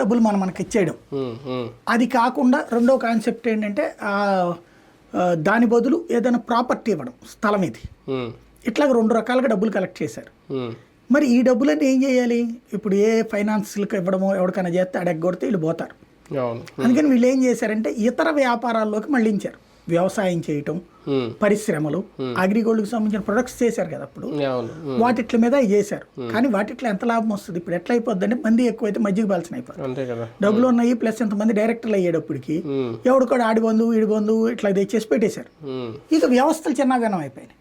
డబ్బులు మనకి ఇచ్చేయడం. అది కాకుండా రెండో కాన్సెప్ట్ ఏంటంటే దాని బదులు ఏదైనా ప్రాపర్టీ ఇవ్వడం, స్థలం ఇది. ఇట్లాగ 2 రకాలుగా డబ్బులు కలెక్ట్ చేశారు. మరి ఈ డబ్బులన్నీ ఏం చేయాలి? ఇప్పుడు ఏ ఫైనాన్స్లకు ఇవ్వడమో ఎవరికైనా చేస్తే అడగొడితే వీళ్ళు పోతారు. అందుకని వీళ్ళు ఏం చేశారంటే ఇతర వ్యాపారాల్లోకి మళ్ళించారు. వ్యవసాయం చేయటం, పరిశ్రమలు, అగ్రిగోల్డ్కి సంబంధించిన ప్రొడక్ట్స్ చేశారు కదా అప్పుడు, వాటిట్ల మీద చేశారు. కానీ వాటిట్లో ఎంత లాభం వస్తుంది? ఇప్పుడు ఎట్లా అయిపోద్ది అంటే మంది ఎక్కువైతే మజ్జిగ బాల్సిన అయిపోతుంది. డబ్బులు ఉన్నాయి ప్లస్ ఎంతమంది డైరెక్టర్లు అయ్యేటప్పటికి ఎవడు కూడా ఆడి బంధువు ఈడి బంధువు ఇట్లా తెచ్చేసి పెట్టేశారు. ఇక వ్యవస్థలు చిన్నగానం అయిపోయినాయి.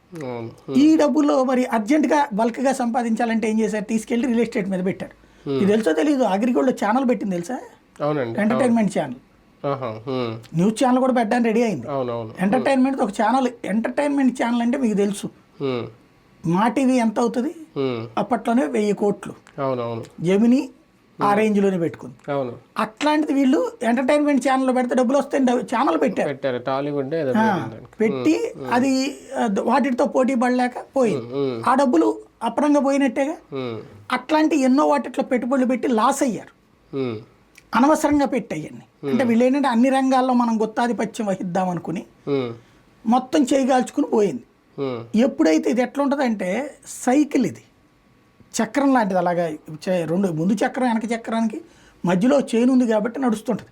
ఈ డబ్బుల్లో మరి అర్జెంట్గా బల్క్గా సంపాదించాలంటే ఏం చేశారు? తీసుకెళ్లి రియల్ ఎస్టేట్ మీద పెట్టారు. ఇది తెలుసో తెలీదు, అగ్రిగోల్డ్ ఛానల్ పెట్టింది తెలుసా? ఎంటర్టైన్మెంట్ ఛానల్, న్యూస్ ఛానల్ కూడా పెట్టడానికి రెడీ అయింది. ఎంటర్టైన్మెంట్ ఒక ఛానల్. ఎంటర్టైన్మెంట్ ఛానల్ అంటే మీకు తెలుసు, మా టీవీ ఎంత అవుతుంది అప్పట్లోనే 1000 కోట్లు, జమిని ఆ రేంజ్ లోనే పెట్టుకుంది. అట్లాంటిది వీళ్ళు ఎంటర్టైన్మెంట్ ఛానల్ పెడితే డబ్బులు వస్తాయి ఛానల్ పెట్టారు. పెట్టి అది వాటితో పోటీ పడలేక పోయింది. ఆ డబ్బులు అపరంగా పోయినట్టేగా. అట్లాంటి ఎన్నో వాటిట్లో పెట్టుబడులు పెట్టి లాస్ అయ్యారు, అనవసరంగా పెట్టాయన్ని. అంటే వీళ్ళు ఏంటంటే అన్ని రంగాల్లో మనం గుత్తాధిపత్యం వహిద్దాం అనుకుని మొత్తం చేయగాల్చుకుని పోయింది. ఎప్పుడైతే ఇది ఎట్లా ఉంటుంది అంటే సైకిల్, ఇది చక్రం లాంటిది. అలాగా ముందు చక్రం వెనక చక్రానికి మధ్యలో చైన్ ఉంది కాబట్టి నడుస్తుంటుంది.